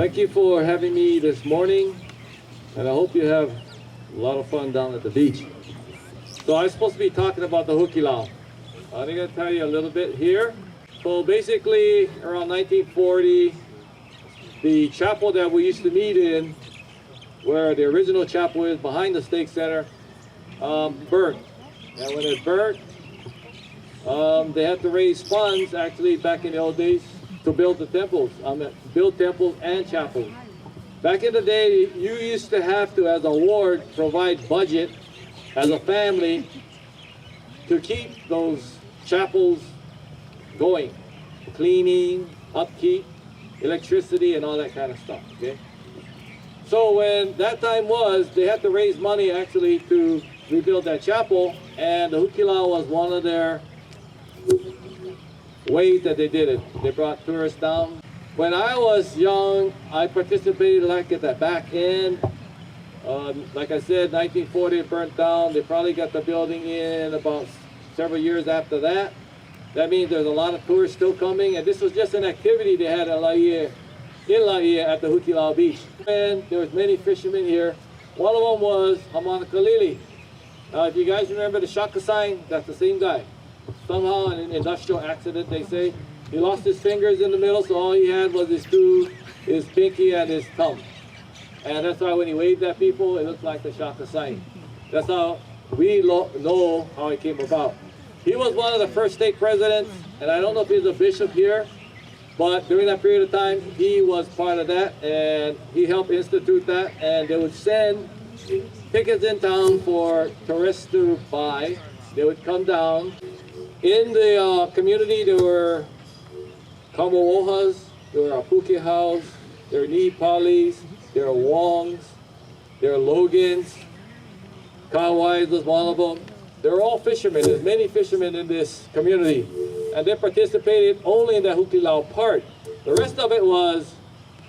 Thank you for having me this morning, and I hope you have a lot of fun down at the beach. So I'm supposed to be talking about the Hukilau. I'm going to tell you a little bit here. So basically, around 1940, the chapel that we used to meet in, where the original chapel is behind the Stake Center, burnt. And when it burnt, they had to raise funds, actually, back in the old days, to build the temples, build temples and chapels. Back in the day, you used to have to, as a ward, provide budget as a family to keep those chapels going. Cleaning, upkeep, electricity, and all that kind of stuff, okay? So when that time was, they had to raise money actually to rebuild that chapel, and the Hukilau was one of their ways that they did it. They brought tourists down. When I was young, I participated like at the back end. Like I said, 1940 it burnt down. They probably got the building in about several years after that. That means there's a lot of tourists still coming, and this was just an activity they had at Laie, at the Hukilau Beach. And there was many fishermen here. One of them was Lili. If you guys remember the shaka sign, that's the same guy. Somehow in an industrial accident, they say, he lost his fingers in the middle, so all he had was his pinky and his thumb. And that's why when he waved at people, it looked like the shaka sign. That's how we know how it came about. He was one of the first stake presidents, and I don't know if he's a bishop here, but during that period of time, he was part of that, and he helped institute that, and they would send tickets in town for tourists to buy. They would come down. In the community, there were Kamo'ohas, there were Hukilaus, there were Nipalis, there were Wongs, there were Logans, Kawais was one of them. They're all fishermen. There's many fishermen in this community, and they participated only in the Hukilau part. The rest of it was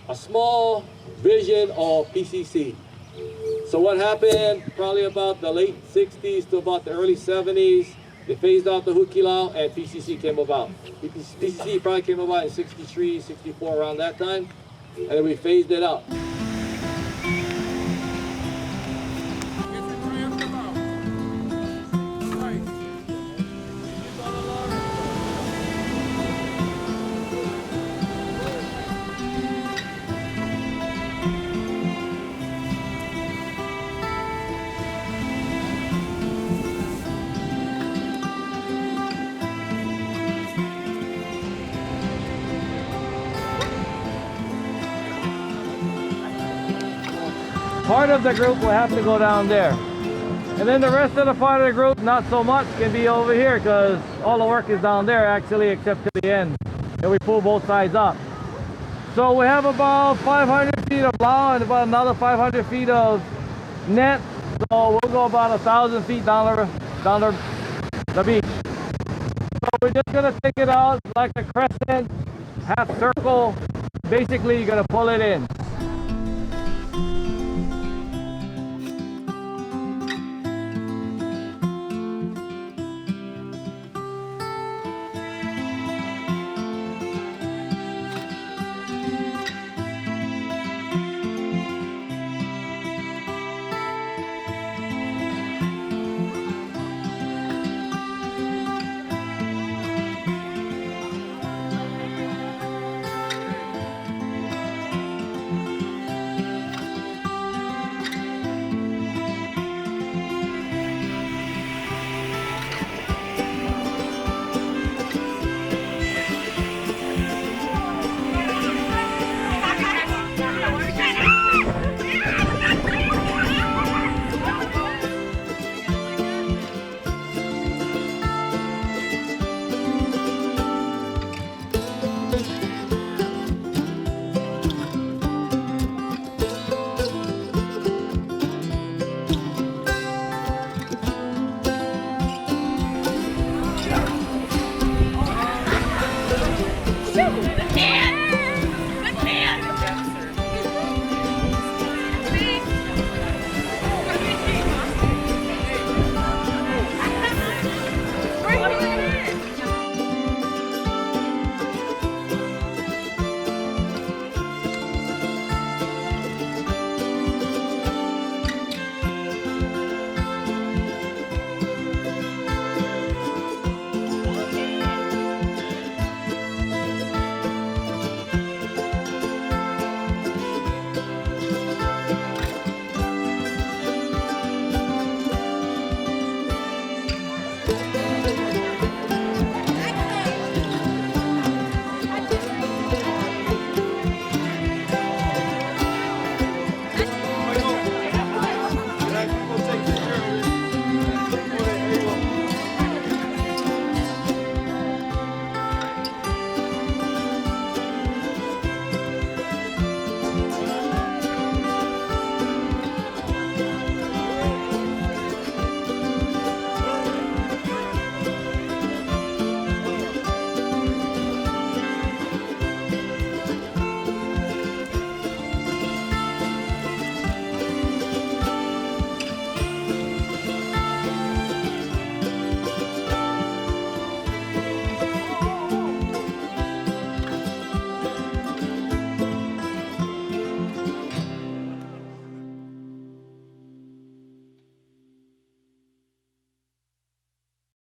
a small vision of PCC. So what happened, probably about the late 60s to about the early 70s, they phased out the Hukilau and PCC came about. PCC probably came about in 63, 64, around that time, and then we phased it out. Part of the group will have to go down there. And then the rest of the part of the group, not so much, can be over here because all the work is down there actually except to the end. And we pull both sides up. So we have about 500 feet of lao and about another 500 feet of net. So we'll go about 1,000 feet down the beach. So we're just gonna take it out like a crescent, half circle. Basically, you're gonna pull it in. Yeah.